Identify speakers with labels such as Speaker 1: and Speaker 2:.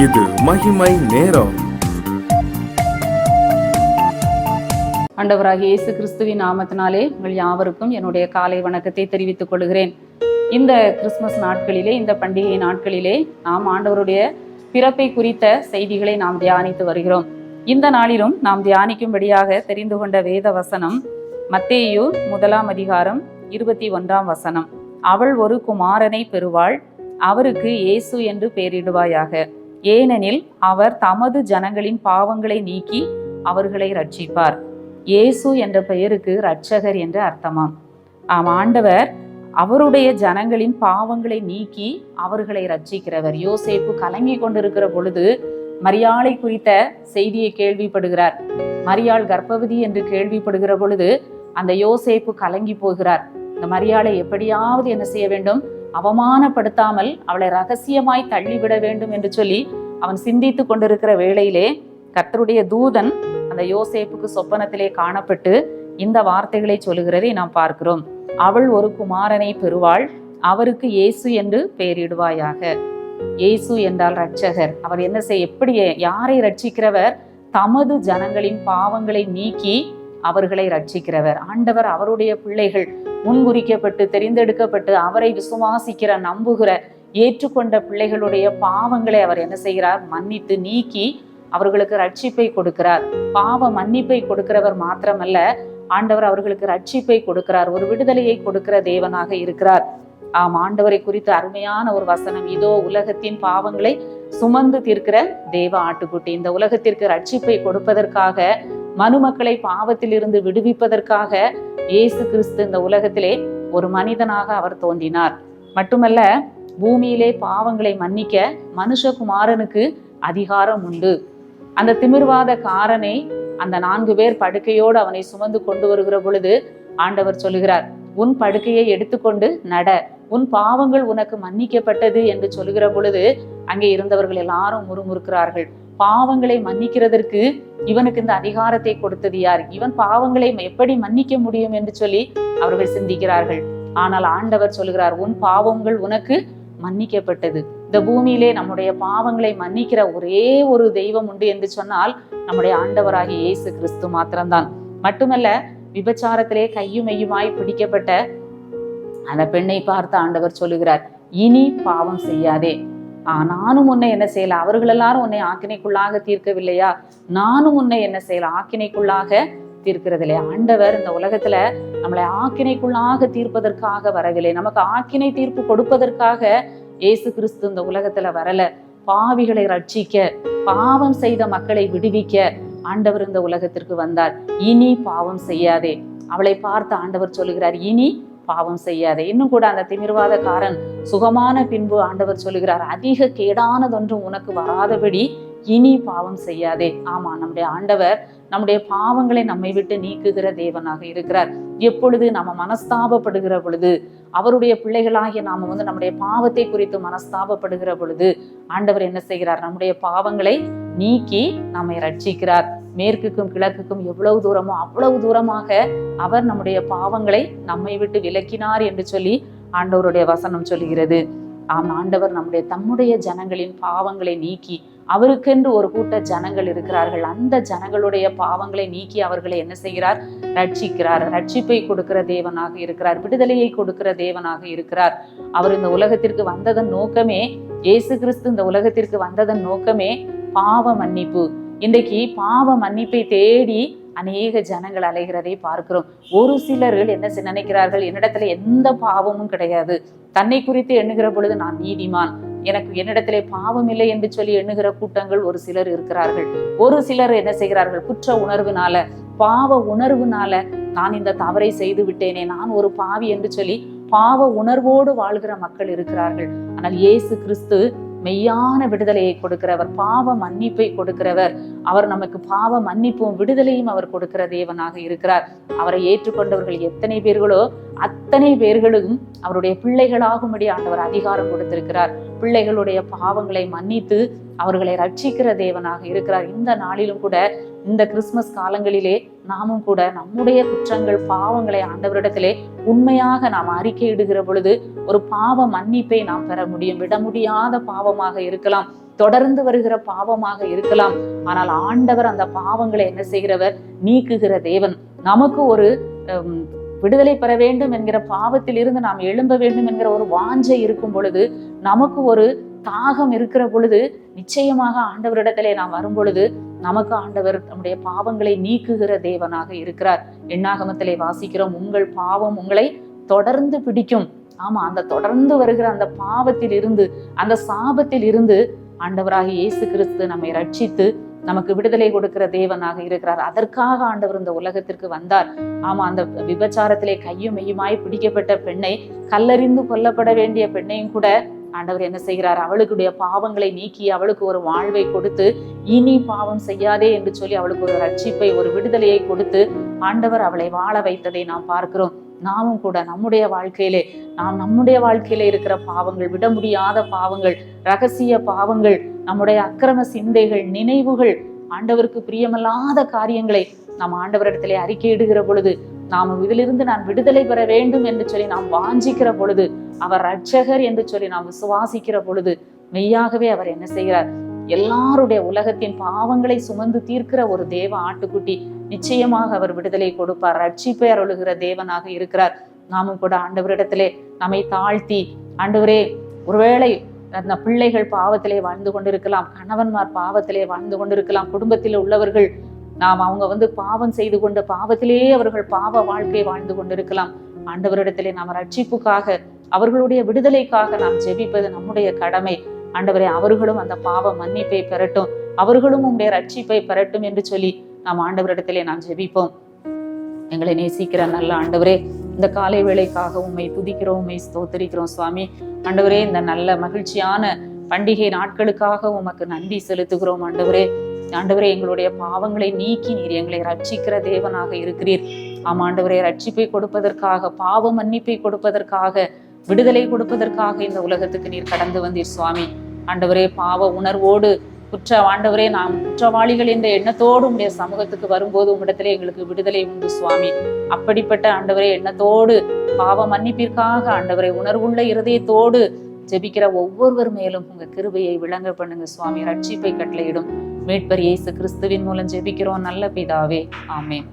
Speaker 1: இது மகிமை நேரம்.
Speaker 2: ஆண்டவராகிய இயேசு கிறிஸ்துவின் நாமத்தினாலே உங்கள் யாவருக்கும் என்னுடைய காலை வணக்கத்தை தெரிவித்துக் கொள்கிறேன். இந்த கிறிஸ்துமஸ் நாட்களிலே, இந்த பண்டிகை நாட்களிலே நாம் ஆண்டவருடைய பிறப்பை குறித்த செய்திகளை நாம் தியானித்து வருகிறோம். இந்த நாளிலும் நாம் தியானிக்கும்படியாக தெரிந்து கொண்ட வேத வசனம் மத்தேயு 1:21. அவள் ஒரு குமாரனை பெறுவாள், அவருக்கு இயேசு என்று பெயரிடுவாயாக, ஏனெனில் அவர் தமது ஜனங்களின் பாவங்களை நீக்கி அவர்களை ரட்சிப்பார். இயேசு என்ற பெயருக்கு இரட்சகர் என்ற அர்த்தமாம். ஆண்டவர் அவருடைய ஜனங்களின் பாவங்களை நீக்கி அவர்களை ரட்சிக்கிறவர். யோசேப்பு கலங்கி கொண்டிருக்கிற பொழுது மரியாளை குறித்த செய்தியை கேள்விப்படுகிறார். மரியாள் கர்ப்பவதி என்று கேள்விப்படுகிற பொழுது அந்த யோசேப்பு கலங்கி போகிறார். இந்த மரியாளை எப்படியாவது என்ன செய்ய வேண்டும், அவமானப்படுத்தாமல் அவளை ரகசியமாய் தள்ளிவிட வேண்டும் என்று சொல்லி அவன் சிந்தித்து கொண்டிருக்கிற வேளையிலே கர்த்தருடைய தூதன் அந்த யோசேப்புக்கு சொப்பனத்திலே காணப்பட்டு இந்த வார்த்தைகளை சொல்லுகிறதை நாம் பார்க்கிறோம். அவள் ஒரு குமாரனை பெறுவாள், அவருக்கு இயேசு என்று பெயரிடுவாயாக. இயேசு என்றால் இரட்சகர். அவர் என்ன எப்படி யாரை ரட்சிக்கிறவர்? தமது ஜனங்களின் பாவங்களை நீக்கி அவர்களை ரட்சிக்கிறவர். ஆண்டவர் அவருடைய பிள்ளைகள் முன்குறிக்கப்பட்டு தெரிந்தெடுக்கப்பட்டு அவரை விசுவாசிக்கிற, நம்புகிற, ஏற்றுக்கொண்ட பிள்ளைகளுடைய பாவங்களை அவர் என்ன செய்கிறார்? மன்னித்து நீக்கி அவர்களுக்கு ரட்சிப்பை கொடுக்கிறார். பாவ மன்னிப்பை கொடுக்கிறவர் மாத்திரமல்ல, ஆண்டவர் அவர்களுக்கு ரட்சிப்பை கொடுக்கிறார், ஒரு விடுதலையை கொடுக்கிற தேவனாக இருக்கிறார். ஆண்டவரை குறித்து அருமையான ஒரு வசனம், இதோ உலகத்தின் பாவங்களை சுமந்து தீர்க்கிற தேவ ஆட்டுக்குட்டி. இந்த உலகத்திற்கு ரட்சிப்பை கொடுப்பதற்காக, மனுமக்களை பாவத்தில் இருந்து விடுவிப்பதற்காக இயேசு கிறிஸ்து இந்த உலகத்திலே ஒரு மனிதனாக அவர் தோன்றினார். மட்டுமல்ல, பூமியிலே பாவங்களை மன்னிக்க மனுஷகுமாரனுக்கு அதிகாரம் உண்டு. அந்த திமிர்வாத காரனை அந்த 4 பேர் படுக்கையோடு அவனை சுமந்து கொண்டு வருகிற பொழுது ஆண்டவர் சொல்லுகிறார், உன் படுக்கையை எடுத்துக்கொண்டு நட, உன் பாவங்கள் உனக்கு மன்னிக்கப்பட்டது என்று சொல்லுகிற பொழுது அங்கே இருந்தவர்கள் எல்லாரும் முறுமுறுக்கிறார்கள். பாவங்களை மன்னிக்கிறதற்கு இவனுக்கு இந்த அதிகாரத்தை கொடுத்தது யார்? இவன் பாவங்களை எப்படி மன்னிக்க முடியும் என்று சொல்லி அவர்கள் சிந்திக்கிறார்கள். ஆனால் ஆண்டவர் சொல்லுகிறார், உன் பாவங்கள் உனக்கு மன்னிக்கப்பட்டது. இந்த பூமியிலே நம்முடைய பாவங்களை மன்னிக்கிற ஒரே ஒரு தெய்வம் உண்டு என்று சொன்னால் நம்முடைய ஆண்டவராகிய இயேசு கிறிஸ்து மாத்திரம்தான். மட்டுமல்ல, விபச்சாரத்திலே கையும் மெய்யுமாய் பிடிக்கப்பட்ட அந்த பெண்ணை பார்த்து ஆண்டவர் சொல்லுகிறார், இனி பாவம் செய்யாதே. நானும் உன்னை என்ன செய்யல, அவர்கள் எல்லாரும் உன்னை ஆக்கினைக்குள்ளாக தீர்க்கவில்லையா? நானும் உன்னை என்ன செய்யல, ஆக்கினைக்குள்ளாக தீர்க்கிறதில்லையா? ஆண்டவர் இந்த உலகத்துல நம்மளை ஆக்கினைக்குள்ளாக தீர்ப்பதற்காக வரவில்லை, நமக்கு ஆக்கினை தீர்ப்பு கொடுப்பதற்காக இயேசு கிறிஸ்து இந்த உலகத்துல வரல. பாவிகளை ரட்சிக்க, பாவம் செய்த மக்களை விடுவிக்க ஆண்டவர் இந்த உலகத்திற்கு வந்தார். இனி பாவம் செய்யாதே. அவளை பார்த்து ஆண்டவர் சொல்லுகிறார், இனி பாவம் செய்யாதே. இன்னும் கூட அந்த திமிர்வாதக்காரன் சுகமான பின்பு ஆண்டவர் சொல்லுகிறார், அதிக கேடானதொன்றும் உனக்கு வராதபடி இனி பாவம் செய்யாதே. ஆமா, நம்முடைய ஆண்டவர் நம்முடைய பாவங்களை நம்மை விட்டு நீக்குகிற தேவனாக இருக்கிறார். எப்பொழுது நம்ம மனஸ்தாபப்படுகிற பொழுது, அவருடைய பிள்ளைகளாகிய நாம நம்முடைய பாவத்தை குறித்து மனஸ்தாபப்படுகிற பொழுது ஆண்டவர் என்ன செய்கிறார்? நம்முடைய பாவங்களை நீக்கி நம்மை ரட்சிக்கிறார். மேற்குக்கும் கிழக்குக்கும் எவ்வளவு தூரமோ அவ்வளவு தூரமாக அவர் நம்முடைய பாவங்களை நம்மை விட்டு விலக்கினார் என்று சொல்லி ஆண்டவருடைய வசனம் சொல்லுகிறது. ஆண்டவர் தம்முடைய ஜனங்களின் பாவங்களை நீக்கி, அவருக்கென்று ஒரு கூட்ட ஜனங்கள் இருக்கிறார்கள், அந்த ஜனங்களுடைய பாவங்களை நீக்கி அவர்களை என்ன செய்கிறார்? ரட்சிக்கிறார். ரட்சிப்பை கொடுக்கிற தேவனாக இருக்கிறார், விடுதலையை கொடுக்கிற தேவனாக இருக்கிறார். அவர் இந்த உலகத்திற்கு வந்ததன் நோக்கமே, இயேசு கிறிஸ்து இந்த உலகத்திற்கு வந்ததன் நோக்கமே பாவ மன்னிப்பு. இன்றைக்கு பாவ மன்னிப்பை தேடி அநேக ஜனங்கள் அலைகிறதை பார்க்கிறோம். ஒரு சிலர்கள் என்ன நினைக்கிறார்கள்? என்னிடத்துல எந்த பாவமும் கிடையாது, தன்னை குறித்து எண்ணுகிற பொழுது நான் நீதிமான், என்னிடத்திலே பாவம் இல்லை என்று சொல்லி எண்ணுகிற கூட்டங்கள் ஒரு சிலர் இருக்கிறார்கள். ஒரு சிலர் என்ன செய்கிறார்கள்? குற்ற உணர்வுனால, பாவ உணர்வுனால, நான் இந்த தவறை செய்து விட்டேனே, நான் ஒரு பாவி என்று சொல்லி பாவ உணர்வோடு வாழ்கிற மக்கள் இருக்கிறார்கள். ஆனால் இயேசு கிறிஸ்து மெய்யான விடுதலையை கொடுக்கிறவர், பாவ மன்னிப்பை கொடுக்கிறவர். அவர் நமக்கு பாவ மன்னிப்பும் விடுதலையும் அவர் கொடுக்கிற தேவனாக இருக்கிறார். அவரை ஏற்றுக்கொண்டவர்கள் எத்தனை பேர்களோ அத்தனை பேர்களும் அவருடைய பிள்ளைகளாகும்படி ஆண்டவர் அதிகாரம் கொடுத்திருக்கிறார். பிள்ளைகளுடைய பாவங்களை மன்னித்து அவர்களை ரட்சிக்கிற தேவனாக இருக்கிறார். இந்த நாளிலும் கூட, இந்த கிறிஸ்துமஸ் காலங்களிலே நாமும் கூட நம்முடைய குற்றங்கள், பாவங்களை ஆண்டவரிடத்திலே உண்மையாக நாம் அறிக்கையிடுகிற பொழுது ஒரு பாவ மன்னிப்பை நாம் பெற முடியும். விட முடியாத பாவமாக இருக்கலாம், தொடர்ந்து வருகிற பாவமாக இருக்கலாம். ஆனால் ஆண்டவர் அந்த பாவங்களை என்ன செய்கிறவர்? நீக்குகிற தேவன். நமக்கு ஒரு விடுதலை பெற வேண்டும் என்கிற பாவத்தில் இருந்து நாம் எழும்ப வேண்டும் என்கிற ஒரு வாஞ்சை இருக்கும் பொழுது, நமக்கு ஒரு தாகம் இருக்கிற பொழுது, நிச்சயமாக ஆண்டவரிடத்திலே நாம் வரும் பொழுது நமக்கு ஆண்டவர் நம்முடைய பாவங்களை நீக்குகிற தேவனாக இருக்கிறார். எண்ணாகமத்திலே வாசிக்கிறோம், உங்கள் பாவம் உங்களை தொடர்ந்து பிடிக்கும். ஆமா, அந்த தொடர்ந்து வருகிற அந்த பாவத்தில் இருந்து, அந்த சாபத்தில் இருந்து ஆண்டவராகிய இயேசு கிறிஸ்து நம்மை ரட்சித்து நமக்கு விடுதலை கொடுக்கிற தேவனாக இருக்கிறார். அதற்காக ஆண்டவர் இந்த உலகத்திற்கு வந்தார். ஆமா, அந்த விபச்சாரத்திலே கையும் மெய்யுமாய் பிடிக்கப்பட்ட பெண்ணை, கல்லறிந்து கொல்லப்பட வேண்டிய பெண்ணையும் கூட ஆண்டவர் என்ன செய்கிறார்? அவளுடைய பாவங்களை நீக்கி அவளுக்கு ஒரு வாழ்வை கொடுத்து, இனி பாவம் செய்யாதே என்று சொல்லி அவளுக்கு ஒரு ரட்சிப்பை, ஒரு விடுதலையை கொடுத்து ஆண்டவர் அவளை வாழ வைத்ததை நாம் பார்க்கிறோம். நாமும் கூட நம்முடைய வாழ்க்கையிலே இருக்கிற பாவங்கள், விட முடியாத பாவங்கள், ரகசிய பாவங்கள், நம்முடைய அக்கிரம சிந்தைகள், நினைவுகள், ஆண்டவருக்கு பிரியமில்லாத காரியங்களை நாம் ஆண்டவரிடத்திலே அறிக்கையிடுகிற பொழுது, நாம் இதிலிருந்து நான் விடுதலை பெற வேண்டும் என்று சொல்லி நாம் வாஞ்சிக்கிற பொழுது, அவர் ரட்சகர் என்று சொல்லி நாம் விசுவாசிக்கிற பொழுது, மெய்யாகவே அவர் என்ன செய்கிறார்? எல்லாருடைய உலகத்தின் பாவங்களை சுமந்து தீர்க்கிற ஒரு தேவ ஆட்டுக்குட்டி. நிச்சயமாக அவர் விடுதலை கொடுப்பார், ரட்சிப்பை அருளுகிற தேவனாக இருக்கிறார். நாமும் கூட ஆண்டவரிடத்திலே நம்மை தாழ்த்தி, ஆண்டவரே, ஒருவேளை அந்த பிள்ளைகள் பாவத்திலே வாழ்ந்து கொண்டிருக்கலாம், கணவன்மார் பாவத்திலே வாழ்ந்து கொண்டிருக்கலாம், குடும்பத்தில் உள்ளவர்கள் அவங்க பாவம் செய்து கொண்டு பாவத்திலேயே அவர்கள் பாவ வாழ்க்கை வாழ்ந்து கொண்டிருக்கலாம். ஆண்டவரிடத்திலே நாம் ரட்சிப்புக்காக, அவர்களுடைய விடுதலைக்காக நாம் ஜெபிப்பது நம்முடைய கடமை. ஆண்டவரே, அவர்களும் அந்த பாவ மன்னிப்பை பெறட்டும், அவர்களும் உங்களுடைய ரட்சிப்பை பெறட்டும் என்று சொல்லி நாம் ஆண்டவரிடத்திலே நாம் ஜெபிப்போம். எங்களை நேசிக்கிற நல்ல ஆண்டவரே, இந்த காலை வேளைக்காக உம்மை துதிக்கிறோம், உம்மை ஸ்தோத்திரிக்கிறோம் சுவாமி. ஆண்டவரே, இந்த நல்ல மகிழ்ச்சியான பண்டிகை நாட்களுக்காக உமக்கு நன்றி செலுத்துகிறோம். ஆண்டவரே, எங்களுடைய பாவங்களை நீக்கி நீர் எங்களை ரட்சிக்கிற தேவனாக இருக்கிறீர். ஆமாண்டவரே, ரட்சிப்பை கொடுப்பதற்காக, பாவ மன்னிப்பை கொடுப்பதற்காக, விடுதலை கொடுப்பதற்காக இந்த உலகத்துக்கு நீர் கடந்து வந்தீர் சுவாமி. ஆண்டவரே, பாவ உணர்வோடு ஆண்டவரே, நாம் குற்றவாளிகள் என்ற எண்ணத்தோடு உடைய சமூகத்துக்கு வரும்போது உம்மிடத்திலே எங்களுக்கு விடுதலை உண்டு சுவாமி. அப்படிப்பட்ட ஆண்டவரே எண்ணத்தோடு, பாவ மன்னிப்பிற்காக ஆண்டவரே உணர்வுள்ள இருதயத்தோடு ஜெபிக்கிற ஒவ்வொருவர் மேலும் உங்க கிருபையை விளங்க பண்ணுங்க சுவாமி. ரட்சிப்பை கட்டளையிடும் மீட்பர் இயேசு கிறிஸ்துவின் மூலம் ஜெபிக்கிறோம் நல்ல பிதாவே, ஆமென்.